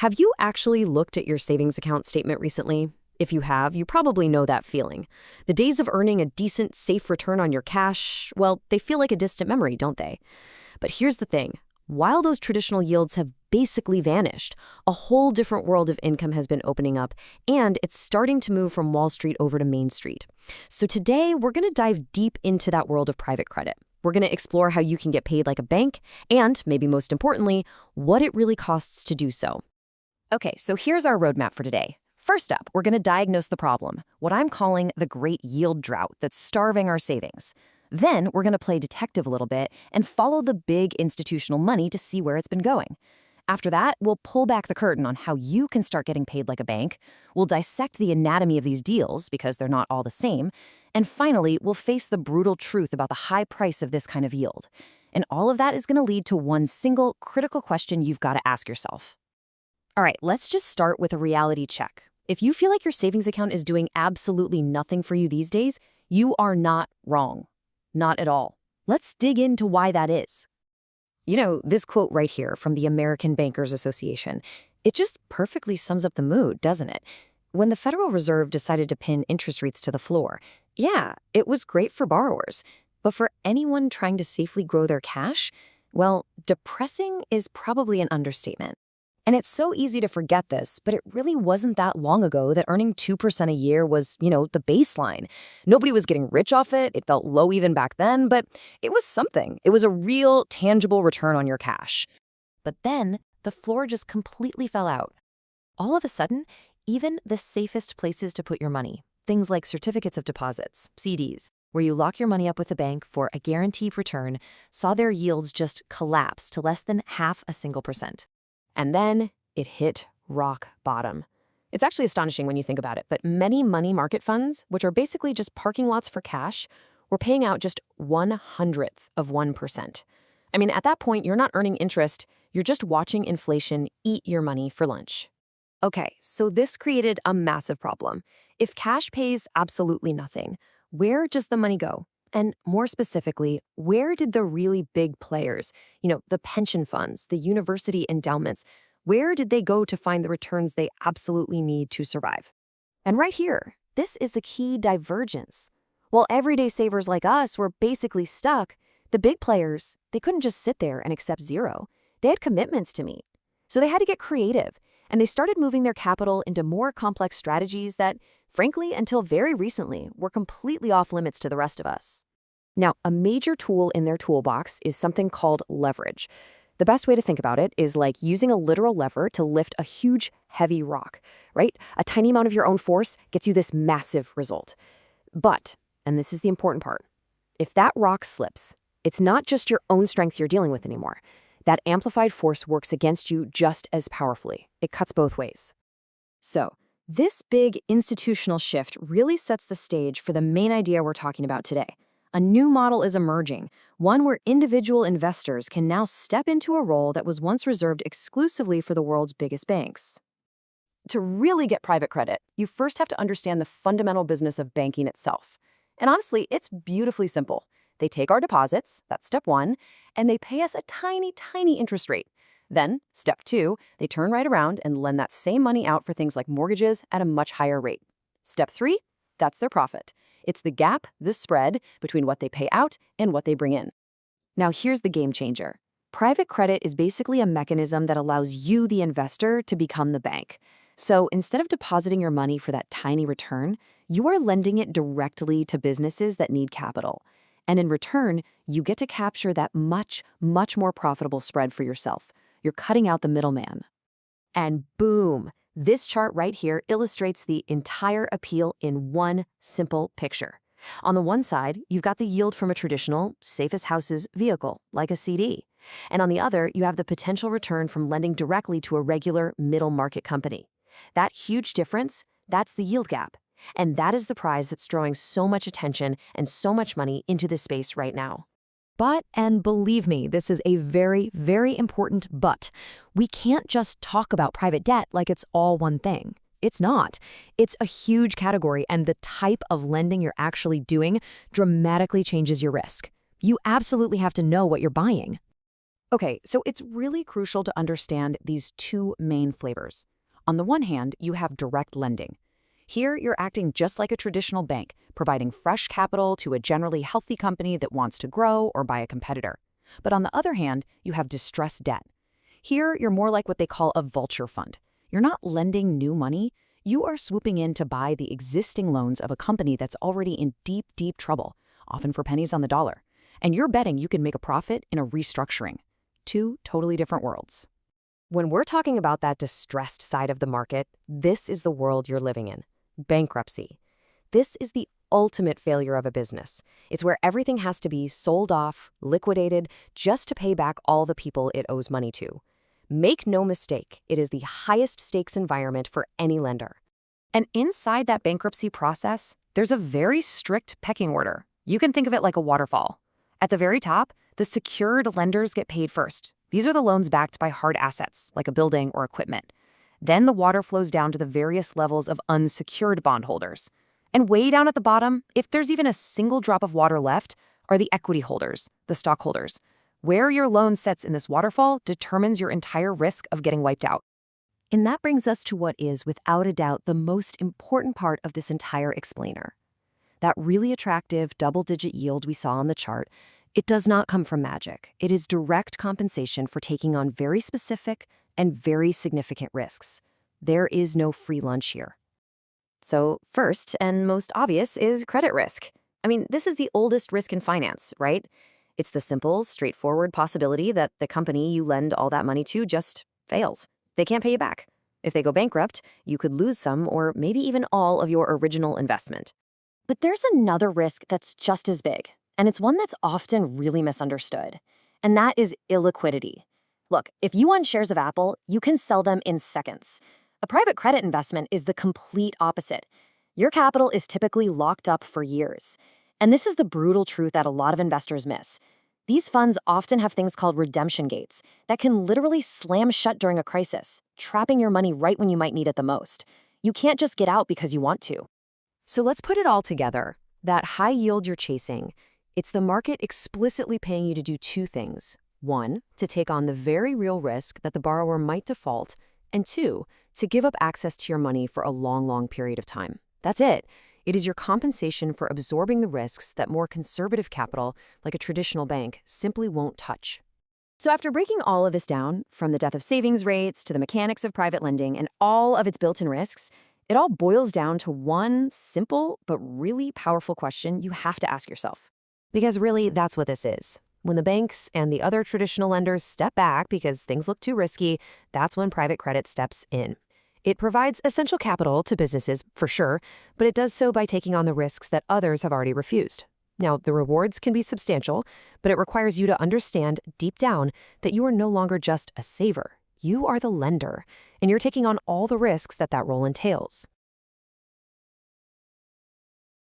Have you actually looked at your savings account statement recently? If you have, you probably know that feeling. The days of earning a decent, safe return on your cash, well, they feel like a distant memory, don't they? But here's the thing. While those traditional yields have basically vanished, a whole different world of income has been opening up, and it's starting to move from Wall Street over to Main Street. So today, we're going to dive deep into that world of private credit. We're going to explore how you can get paid like a bank, and, maybe most importantly, what it really costs to do so. Okay, so here's our roadmap for today. First up, we're going to diagnose the problem, what I'm calling the great yield drought that's starving our savings. Then we're going to play detective a little bit and follow the big institutional money to see where it's been going. After that, we'll pull back the curtain on how you can start getting paid like a bank. We'll dissect the anatomy of these deals because they're not all the same. And finally, we'll face the brutal truth about the high price of this kind of yield. And all of that is going to lead to one single critical question you've got to ask yourself. All right, let's just start with a reality check. If you feel like your savings account is doing absolutely nothing for you these days, you are not wrong. Not at all. Let's dig into why that is. You know, this quote right here from the American Bankers Association, it just perfectly sums up the mood, doesn't it? When the Federal Reserve decided to pin interest rates to the floor, yeah, it was great for borrowers. But for anyone trying to safely grow their cash, well, depressing is probably an understatement. And it's so easy to forget this, but it really wasn't that long ago that earning 2% a year was, the baseline. Nobody was getting rich off it. It felt low even back then, but it was something. It was a real, tangible return on your cash. But then the floor just completely fell out. All of a sudden, even the safest places to put your money, things like certificates of deposits, CDs, where you lock your money up with the bank for a guaranteed return, saw their yields just collapse to less than half a single percent. And then it hit rock bottom. It's actually astonishing when you think about it, but many money market funds, which are basically just parking lots for cash, were paying out just 1/100th of 1%. I mean, at that point, you're not earning interest, you're just watching inflation eat your money for lunch. Okay, so this created a massive problem. If cash pays absolutely nothing, where does the money go? And more specifically, where did the really big players, the pension funds, the university endowments, where did they go to find the returns they absolutely need to survive? And right here, this is the key divergence. While everyday savers like us were basically stuck, the big players, they couldn't just sit there and accept zero. They had commitments to meet. So they had to get creative, and they started moving their capital into more complex strategies that, frankly, until very recently, were completely off limits to the rest of us. Now, a major tool in their toolbox is something called leverage. The best way to think about it is like using a literal lever to lift a huge, heavy rock, right? A tiny amount of your own force gets you this massive result. But, and this is the important part, if that rock slips, it's not just your own strength you're dealing with anymore. That amplified force works against you just as powerfully. It cuts both ways. So, this big institutional shift really sets the stage for the main idea we're talking about today. A new model is emerging, one where individual investors can now step into a role that was once reserved exclusively for the world's biggest banks. To really get private credit, you first have to understand the fundamental business of banking itself. And honestly, it's beautifully simple. They take our deposits, that's step one, and they pay us a tiny, tiny interest rate. Then, step two, they turn right around and lend that same money out for things like mortgages at a much higher rate. Step three, that's their profit. It's the gap, the spread, between what they pay out and what they bring in. Now here's the game changer. Private credit is basically a mechanism that allows you, the investor, to become the bank. So instead of depositing your money for that tiny return, you are lending it directly to businesses that need capital. And in return, you get to capture that much, much more profitable spread for yourself. You're cutting out the middleman. And boom! This chart right here illustrates the entire appeal in one simple picture. On the one side, you've got the yield from a traditional, safe-as-houses vehicle, like a CD. And on the other, you have the potential return from lending directly to a regular middle-market company. That huge difference, that's the yield gap. And that is the prize that's drawing so much attention and so much money into this space right now. But, and believe me, this is a very, very important but, we can't just talk about private debt like it's all one thing. It's not. It's a huge category, and the type of lending you're actually doing dramatically changes your risk. You absolutely have to know what you're buying. Okay, so it's really crucial to understand these two main flavors. On the one hand, you have direct lending. Here, you're acting just like a traditional bank, providing fresh capital to a generally healthy company that wants to grow or buy a competitor. But on the other hand, you have distressed debt. Here, you're more like what they call a vulture fund. You're not lending new money. You are swooping in to buy the existing loans of a company that's already in deep, deep trouble, often for pennies on the dollar. And you're betting you can make a profit in a restructuring. Two totally different worlds. When we're talking about that distressed side of the market, this is the world you're living in. Bankruptcy. This is the ultimate failure of a business. It's where everything has to be sold off, liquidated, just to pay back all the people it owes money to. Make no mistake, it is the highest stakes environment for any lender. And inside that bankruptcy process, there's a very strict pecking order. You can think of it like a waterfall. At the very top, the secured lenders get paid first. These are the loans backed by hard assets, like a building or equipment. Then the water flows down to the various levels of unsecured bondholders. And way down at the bottom, if there's even a single drop of water left, are the equity holders, the stockholders. Where your loan sits in this waterfall determines your entire risk of getting wiped out. And that brings us to what is, without a doubt, the most important part of this entire explainer. That really attractive double-digit yield we saw on the chart, it does not come from magic. It is direct compensation for taking on very specific and very significant risks. There is no free lunch here. So first and most obvious is credit risk. I mean, this is the oldest risk in finance, right? It's the simple, straightforward possibility that the company you lend all that money to just fails. They can't pay you back. If they go bankrupt, you could lose some or maybe even all of your original investment. But there's another risk that's just as big, and it's one that's often really misunderstood, and that is illiquidity. Look, if you own shares of Apple, you can sell them in seconds. A private credit investment is the complete opposite. Your capital is typically locked up for years. And this is the brutal truth that a lot of investors miss. These funds often have things called redemption gates that can literally slam shut during a crisis, trapping your money right when you might need it the most. You can't just get out because you want to. So let's put it all together. That high yield you're chasing, it's the market explicitly paying you to do two things. One, to take on the very real risk that the borrower might default, and two, to give up access to your money for a long, long period of time. That's it. It is your compensation for absorbing the risks that more conservative capital, like a traditional bank, simply won't touch. So after breaking all of this down, from the death of savings rates to the mechanics of private lending and all of its built-in risks, it all boils down to one simple but really powerful question you have to ask yourself. Because really, that's what this is. When the banks and the other traditional lenders step back because things look too risky, that's when private credit steps in. It provides essential capital to businesses, for sure, but it does so by taking on the risks that others have already refused. Now, the rewards can be substantial, but it requires you to understand deep down that you are no longer just a saver. You are the lender, and you're taking on all the risks that role entails.